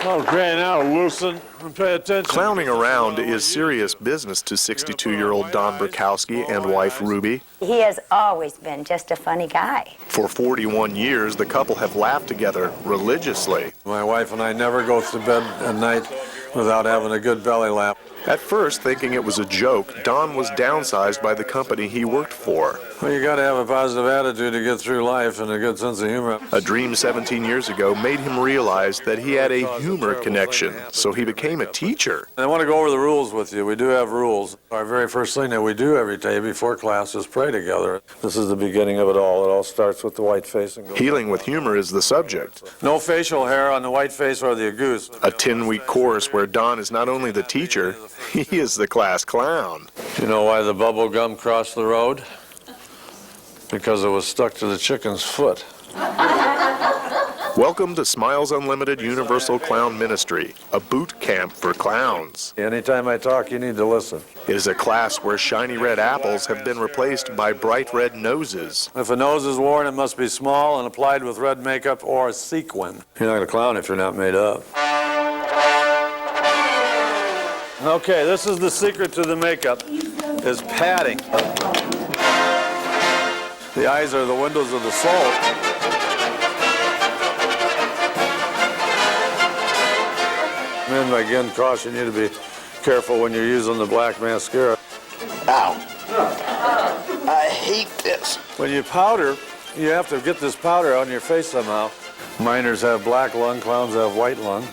Okay, now loosen and pay attention. Clowning around is serious business to 62-year-old Don Burkowski and wife Ruby. He has always been just a funny guy. For 41 years, the couple have laughed together religiously. My wife and I never go to bed at night without having a good belly laugh. At first, thinking it was a joke, Don was downsized by the company he worked for. Well, you got to have a positive attitude to get through life and a good sense of humor. A dream 17 years ago made him realize that he had a humor connection, so he became a teacher. I want to go over the rules with you. We do have rules. Our very first thing that we do every day before class is pray together. This is the beginning of it all. It all starts with the white face and goes. Healing with humor is the subject. No facial hair on the white face or the goose. A 10-week course where Don is not only the teacher, he is the class clown. You know why the bubble gum crossed the road? Because it was stuck to the chicken's foot. Welcome to Smiles Unlimited Universal Clown Ministry, a boot camp for clowns. Anytime I talk, you need to listen. It is a class where shiny red apples have been replaced by bright red noses. If a nose is worn, it must be small and applied with red makeup or a sequin. You're not going to clown if you're not made up. Okay, this is the secret to the makeup, is padding. The eyes are the windows of the soul. And again, caution you to be careful when you're using the black mascara. Ow. I hate this. When you powder, you have to get this powder on your face somehow. Miners have black lung, clowns have white lung.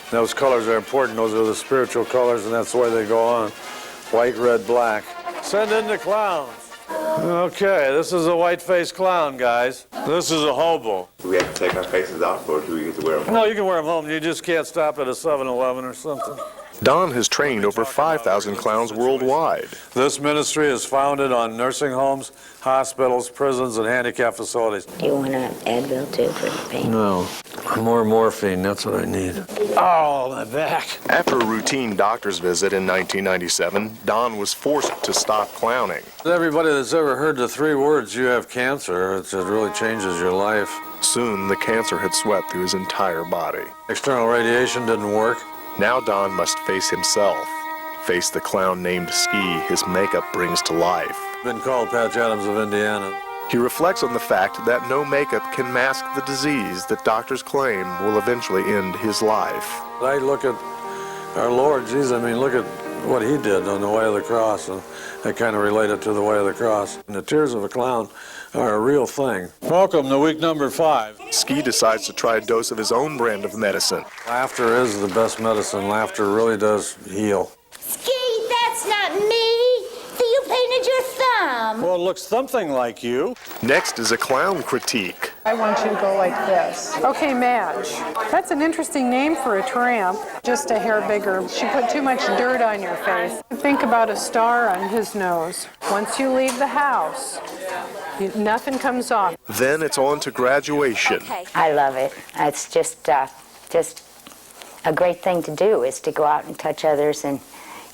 Those colors are important. Those are the spiritual colors, and that's the way they go on. White, red, black. Send in the clowns. Okay, this is a white-faced clown, guys. This is a hobo. Do we have to take our faces off, or do we get to wear them? No, you can wear them home. You just can't stop at a 7-Eleven or something. Don has trained over 5,000 clowns worldwide. This ministry is founded on nursing homes, hospitals, prisons, and handicap facilities. Do you want an Advil too for the pain? No, more morphine, that's what I need. Oh, my back. After a routine doctor's visit in 1997, Don was forced to stop clowning. Everybody that's ever heard the 3 words, you have cancer, it really changes your life. Soon, the cancer had swept through his entire body. External radiation didn't work. Now Don must face himself, face the clown named Ski his makeup brings to life. Been called Patch Adams of Indiana. He reflects on the fact that no makeup can mask the disease that doctors claim will eventually end his life. I look at our Lord Jesus, look at what he did on the way of the cross, and I kind of relate it to the way of the cross. And the tears of a clown are a real thing. Welcome to week number 5. Ski decides to try a dose of his own brand of medicine. Laughter is the best medicine. Laughter really does heal. Ski, that's not me. You painted your thumb. Well, it looks something like you. Next is a clown critique. I want you to go like this. Okay, Madge. That's an interesting name for a tramp. Just a hair bigger. She put too much dirt on your face. Think about a star on his nose. Once you leave the house, nothing comes off. Then it's on to graduation. Okay. I love it. It's just a great thing to do, is to go out and touch others and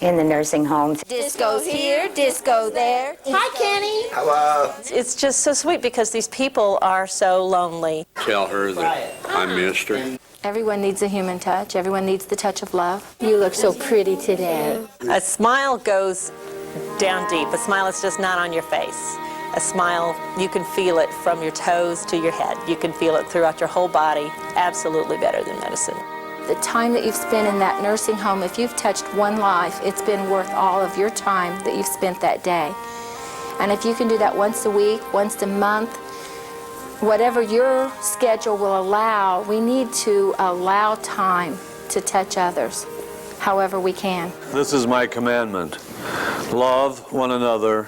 in the nursing homes. Disco's here, disco there. Hi, Kenny. Hello. It's just so sweet because these people are so lonely. Tell her that I missed her. Everyone needs a human touch. Everyone needs the touch of love. You look so pretty today. A smile goes down deep. A smile is just not on your face. A smile, you can feel it from your toes to your head. You can feel it throughout your whole body. Absolutely better than medicine. The time that you've spent in that nursing home, if you've touched one life, it's been worth all of your time that you've spent that day. And if you can do that once a week, once a month, whatever your schedule will allow, we need to allow time to touch others, however we can. This is my commandment. Love one another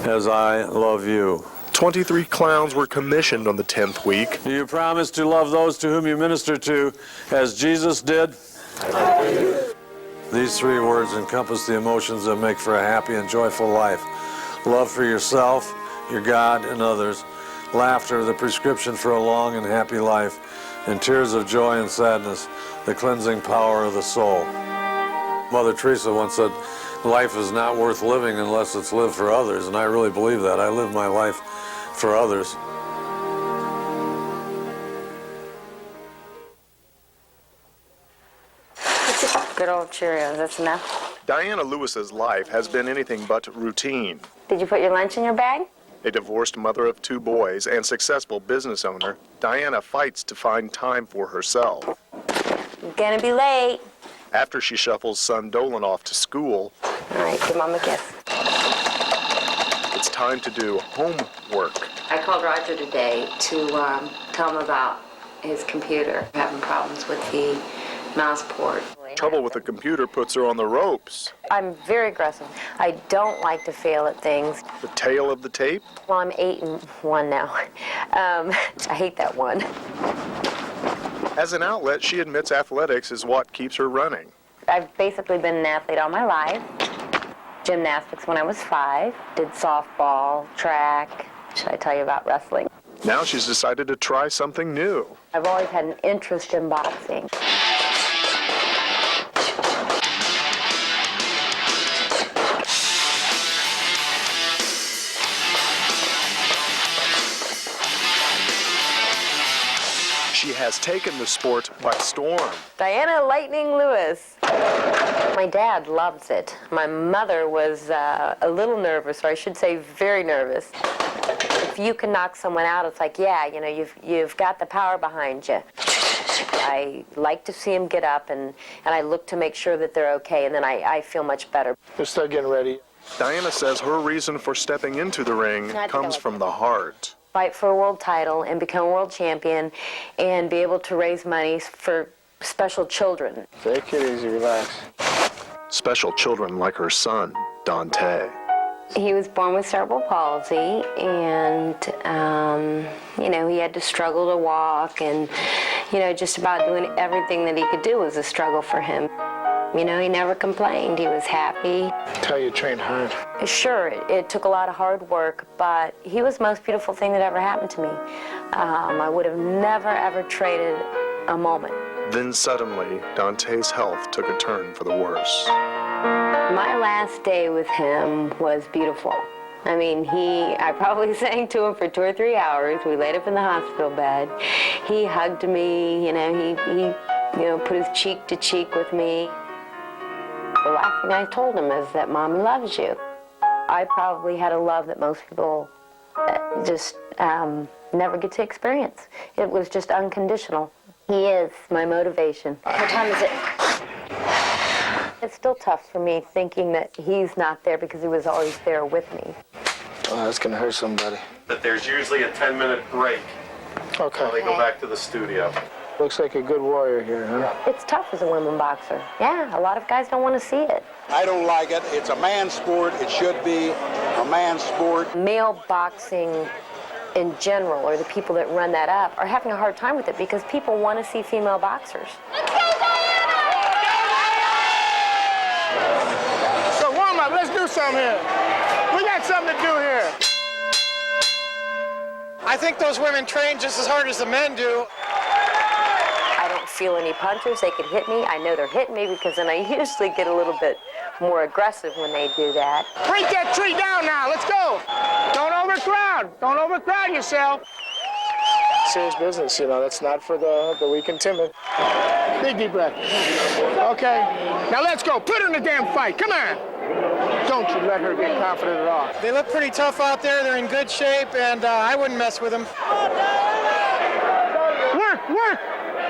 as I love you. 23 clowns were commissioned on the 10th week. Do you promise to love those to whom you minister to as Jesus did? I do. These 3 words encompass the emotions that make for a happy and joyful life. Love for yourself, your God, and others. Laughter, the prescription for a long and happy life. And tears of joy and sadness, the cleansing power of the soul. Mother Teresa once said, life is not worth living unless it's lived for others, and I really believe that. I live my life for others. Good old Cheerios, that's enough. Diana Lewis's life has been anything but routine. Did you put your lunch in your bag? A divorced mother of 2 boys and successful business owner, Diana fights to find time for herself. Gonna be late. After she shuffles son Dolan off to school, All right, give Mom a kiss. it's time to do homework. I called Roger today to tell him about his computer, having problems with the mouse port. Trouble with the computer puts her on the ropes. I'm very aggressive. I don't like to fail at things. The tail of the tape? Well, I'm 8-1 now. I hate that one. As an outlet, she admits athletics is what keeps her running. I've basically been an athlete all my life. Gymnastics when I was 5. Did softball, track. Should I tell you about wrestling? Now she's decided to try something new. I've always had an interest in boxing. She has taken the sport by storm. Diana Lightning Lewis. My dad loves it. My mother was a little nervous, or I should say very nervous. If you can knock someone out, it's like, yeah, you know, you've got the power behind you. I like to see them get up, and I look to make sure that they're okay, and then I feel much better. Just start getting ready. Diana says her reason for stepping into the ring comes from the heart. Fight for a world title and become a world champion and be able to raise money for special children. Take it easy, relax. Special children like her son, Dante. He was born with cerebral palsy, and, you know, he had to struggle to walk, and, you know, just about doing everything that he could do was a struggle for him. You know, he never complained. He was happy. Tell you trained hard. Sure, it took a lot of hard work, but he was the most beautiful thing that ever happened to me. I would have never, ever traded a moment. Then suddenly, Dante's health took a turn for the worse. My last day with him was beautiful. I mean, I probably sang to him for 2 or 3 hours. We laid up in the hospital bed. He hugged me, you know, he put his cheek to cheek with me. The last thing I told him is that Mommy loves you. I probably had a love that most people just never get to experience. It was just unconditional. He is my motivation. What time is it? It's still tough for me thinking that he's not there because he was always there with me. Oh, that's gonna hurt somebody. But there's usually a 10-minute break Okay. while they go back to the studio. Looks like a good warrior here, huh? It's tough as a women boxer. Yeah, a lot of guys don't want to see it. I don't like it. It's a man's sport. It should be a man's sport. Male boxing in general, or the people that run that up, are having a hard time with it because people want to see female boxers. So warm up, let's do something here. We got something to do here. I think those women train just as hard as the men do. I don't feel any punches. They can hit me. I know they're hitting me because then I usually get a little bit more aggressive when they do that. Break that tree down now, let's go. Don't overcrowd. Don't overcrowd yourself. Serious business, you know, that's not for the weak and timid. Big deep breath. Okay, now let's go. Put her in the damn fight, come on. Don't you let her get confident at all. They look pretty tough out there. They're in good shape, and I wouldn't mess with them. Work, work.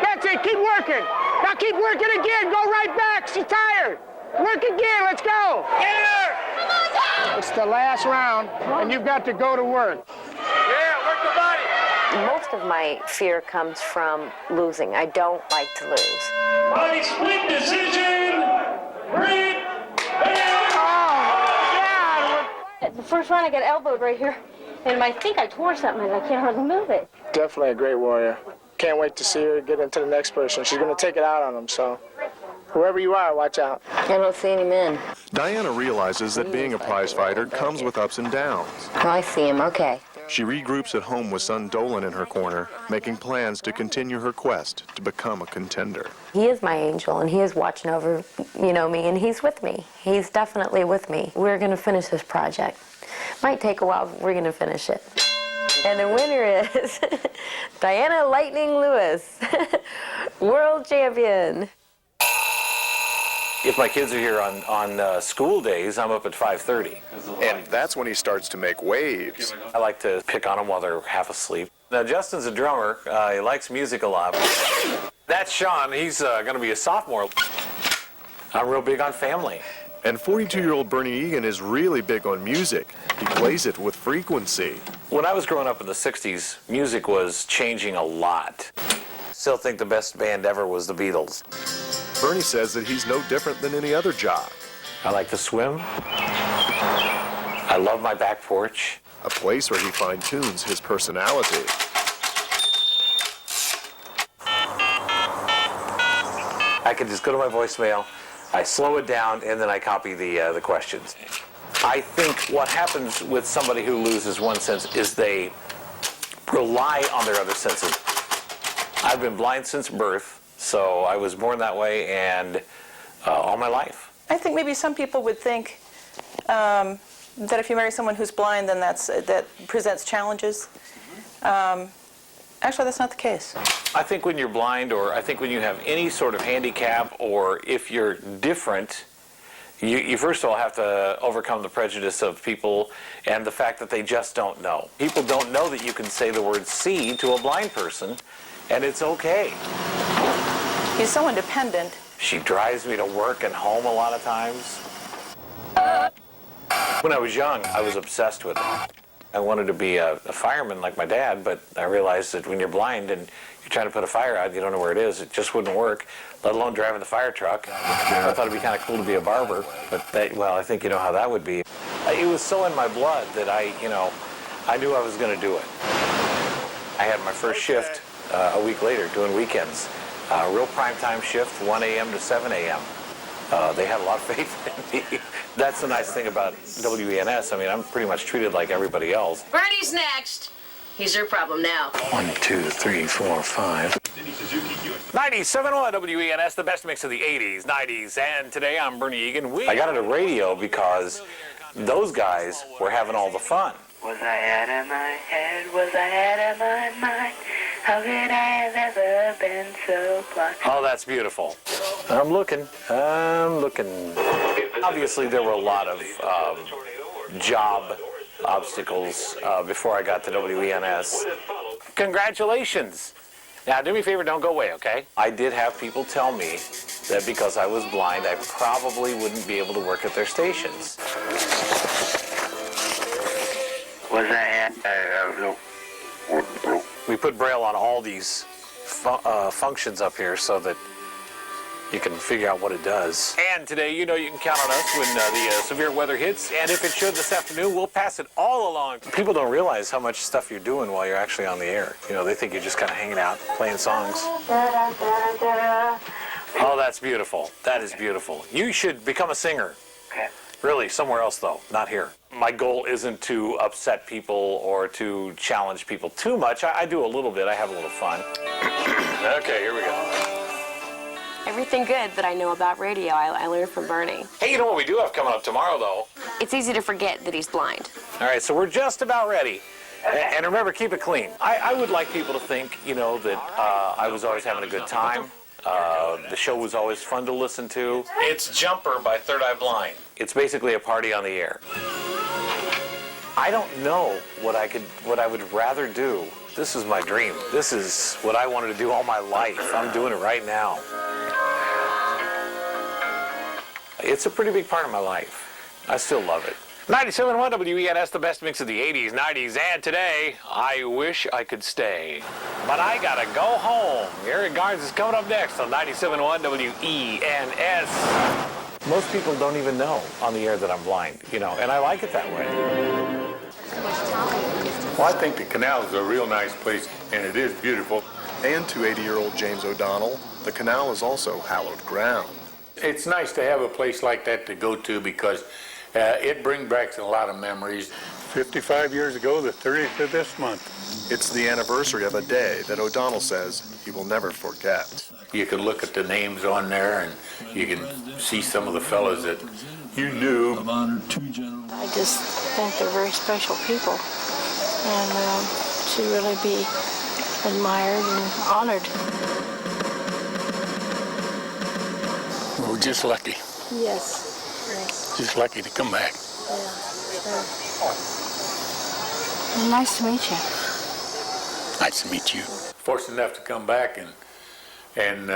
That's it, keep working. Now keep working again. Go right back. She's tired. Work again, let's go. Get her. It's the last round, and you've got to go to work. Yeah, work the body. Most of my fear comes from losing. I don't like to lose. By split decision, Reed. The first round I got elbowed right here, and I think I tore something and I can't hardly move it. Definitely a great warrior. Can't wait to see her get into the next person. She's going to take it out on him, so whoever you are, watch out. I don't see any men. Diana realizes that being a prize fighter comes with ups and downs. Oh, I see him, okay. She regroups at home with son Dolan in her corner, making plans to continue her quest to become a contender. He is my angel, and he is watching over, me, and he's with me. He's definitely with me. We're going to finish this project. Might take a while, but we're going to finish it. And the winner is Diana Lightning Lewis, world champion. If my kids are here on school days, I'm up at 5:30. And that's when he starts to make waves. I like to pick on them while they're half asleep. Now, Justin's a drummer. He likes music a lot. That's Sean. He's going to be a sophomore. I'm real big on family. And 42-year-old Bernie Eagan is really big on music. He plays it with frequency. When I was growing up in the 60s, music was changing a lot. Still think the best band ever was the Beatles. Bernie says that he's no different than any other jock. I like to swim. I love my back porch. A place where he fine-tunes his personality. I can just go to my voicemail, I slow it down, and then I copy the questions. I think what happens with somebody who loses one sense is they rely on their other senses. I've been blind since birth, so I was born that way, and all my life. I think maybe some people would think that if you marry someone who's blind, then that presents challenges. Actually, that's not the case. I think when you're blind, or I think when you have any sort of handicap, or if you're different, you first of all have to overcome the prejudice of people and the fact that they just don't know. People don't know that you can say the word see to a blind person, and it's okay. He's so independent. She drives me to work and home a lot of times. When I was young, I was obsessed with it. I wanted to be a fireman like my dad, but I realized that when you're blind and you're trying to put a fire out, you don't know where it is, it just wouldn't work, let alone driving the fire truck. I thought it'd be kind of cool to be a barber, but I think you know how that would be. It was so in my blood that I knew I was going to do it. I had my first shift a week later doing weekends. Real primetime shift, 1 a.m. to 7 a.m. They had a lot of faith in me. That's the nice thing about WENS. I mean, I'm pretty much treated like everybody else. Bernie's next. He's your problem now. 1, 2, 3, 4, 5. 97.1 WENS, the best mix of the 80s, 90s, and today I'm Bernie Eagan. I got into radio because those guys were having all the fun. Was I out of my head? Was I out of my mind? How could I have ever been so blind? Oh, that's beautiful. I'm looking. Obviously, there were a lot of job obstacles before I got to WENS. Congratulations. Now, do me a favor, don't go away, okay? I did have people tell me that because I was blind, I probably wouldn't be able to work at their stations. Was I We put Braille on all these functions up here so that you can figure out what it does. And today, you can count on us when the severe weather hits, and if it should this afternoon, we'll pass it all along. People don't realize how much stuff you're doing while you're actually on the air. They think you're just kind of hanging out, playing songs. Oh, that's beautiful. That is beautiful. You should become a singer. Okay. Really, somewhere else, though, not here. My goal isn't to upset people or to challenge people too much. I do a little bit. I have a little fun. Okay, here we go. Everything good that I know about radio, I learned from Bernie. Hey, you know what we do have coming up tomorrow, though? It's easy to forget that he's blind. All right, so we're just about ready. And remember, keep it clean. I would like people to think, that I was always having a good time. The show was always fun to listen to. It's Jumper by Third Eye Blind. It's basically a party on the air. I don't know what I would rather do. This is my dream. This is what I wanted to do all my life. I'm doing it right now. It's a pretty big part of my life. I still love it. 97.1 WENS, the best mix of the 80s, 90s, and today, I wish I could stay. But I gotta go home. Eric Garnes is coming up next on 97.1 WENS. Most people don't even know on the air that I'm blind, and I like it that way. Well, I think the canal is a real nice place, and it is beautiful. And to 80-year-old James O'Donnell, the canal is also hallowed ground. It's nice to have a place like that to go to because it brings back a lot of memories. 55 years ago, the 30th of this month. It's the anniversary of a day that O'Donnell says he will never forget. You can look at the names on there, and you can see some of the fellas that you knew. I just think they're very special people, and should really be admired and honored. We're just lucky. Yes. Just lucky to come back. Yeah. Well, nice to meet you. Nice to meet you. Fortunate enough to come back and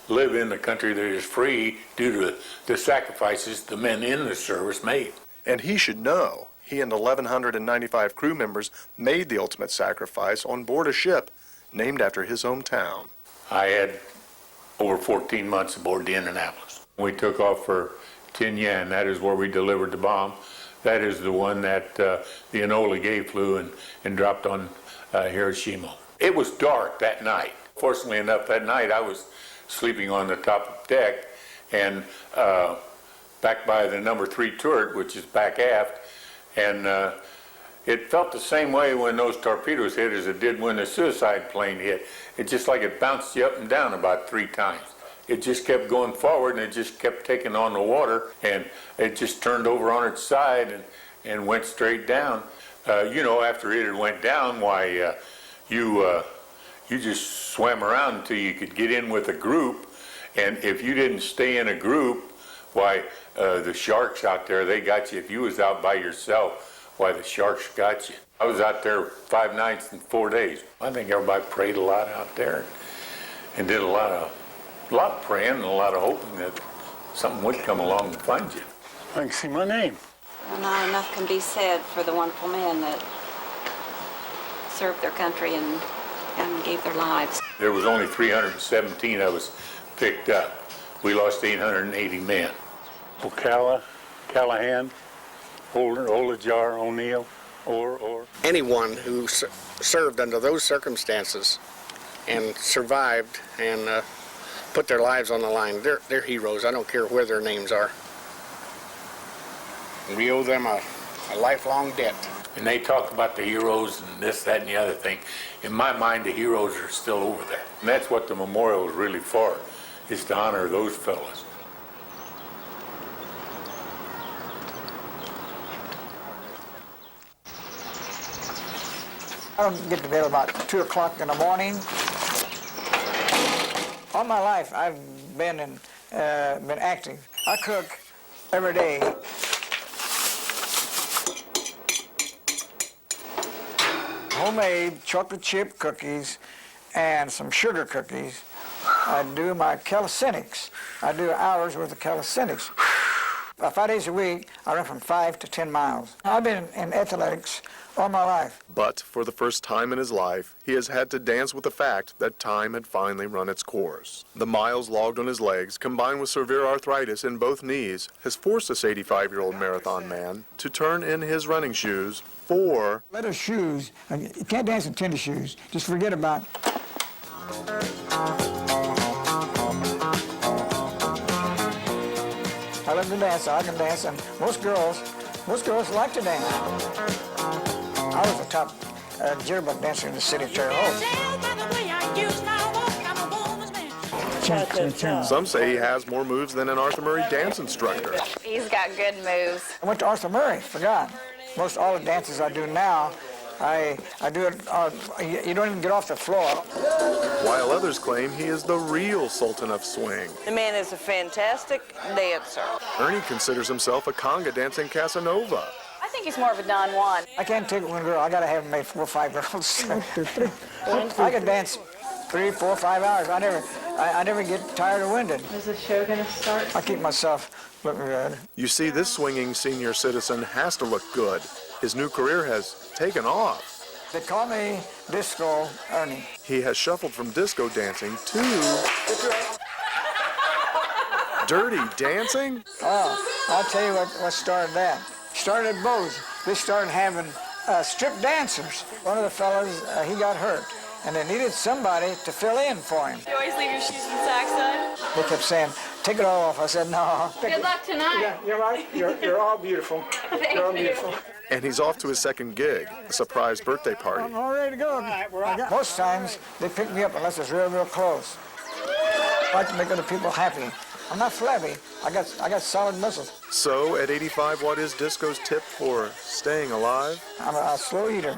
live in a country that is free due to the sacrifices the men in the service made. And he should know, he and 1,195 crew members made the ultimate sacrifice on board a ship named after his hometown. I had over 14 months aboard the Indianapolis. We took off for Tinian. That is where we delivered the bomb. That is the one that the Enola Gay flew and dropped on Hiroshima. It was dark that night. Fortunately enough, that night I was sleeping on the top deck and back by the number 3 turret, which is back aft, and it felt the same way when those torpedoes hit as it did when the suicide plane hit. It just like it bounced you up and down about 3 times. It just kept going forward and it just kept taking on the water, and it just turned over on its side and went straight down. You know, after it went down, why, you just swam around until you could get in with a group, and if you didn't stay in a group, why, the sharks out there, they got you. If you was out by yourself, why, the sharks got you. I was out there 5 nights and 4 days. I think everybody prayed a lot out there and did a lot of praying and a lot of hoping that something would come along and find you. I can see my name. Well, not enough can be said for the wonderful men that served their country and gave their lives. There was only 317 of us picked up. We lost 880 men. Ocala, Callahan, Holder, Olajar, O'Neill, or. Anyone who served under those circumstances and survived and put their lives on the line, they're heroes. I don't care where their names are. We owe them a lifelong debt. And they talk about the heroes and this, that, and the other thing. In my mind, the heroes are still over there. And that's what the memorial is really for, is to honor those fellas. I don't get to bed about 2 o'clock in the morning. All my life, I've been active. I cook every day. Homemade chocolate chip cookies and some sugar cookies. I do my calisthenics. I do hours worth of calisthenics. 5 days a week, I run from 5 to 10 miles. I've been in athletics all my life. But for the first time in his life, he has had to dance with the fact that time had finally run its course. The miles logged on his legs, combined with severe arthritis in both knees, has forced this 85-year-old marathon man to turn in his running shoes for leather shoes. You can't dance in tennis shoes. Just forget about. I love to dance. I can dance, and most girls like to dance. I was the top jitterbug dancer in the city of Terre Haute. Some say he has more moves than an Arthur Murray dance instructor. He's got good moves. I went to Arthur Murray, forgot. Most all the dances I do now, I do it, you don't even get off the floor. While others claim he is the real Sultan of Swing. The man is a fantastic dancer. Ernie considers himself a conga dancing Casanova. I think he's more of a Don Juan. I can't take one girl. I gotta have made 4 or 5 girls. I could dance 3, 4, 5 hours. I never get tired or winded. Is the show gonna start? I keep myself looking good. You see, this swinging senior citizen has to look good. His new career has taken off. They call me Disco Ernie. He has shuffled from disco dancing to dirty dancing. Oh, I'll tell you what started that. Started at Bose. They started having strip dancers. One of the fellas, he got hurt, and they needed somebody to fill in for him. You always leave your shoes in Saxon? They kept saying, take it all off. I said, no. Good luck tonight. Yeah, you're right. You're all beautiful. You're all beautiful. And he's off to his second gig, a surprise birthday party. I'm all ready to go. Most times, they pick me up unless it's real, real close. I like to make other people happy. I'm not flabby. I got solid muscles. So, at 85, what is Disco's tip for staying alive? I'm a slow eater.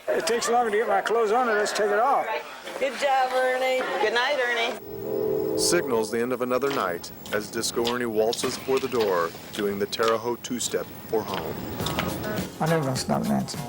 It takes longer to get my clothes on, or let's take it off. Good job, Ernie. Good night, Ernie. signals the end of another night as Disco Ernie waltzes for the door, doing the Terre Haute two-step for home. I'm never gonna stop dancing.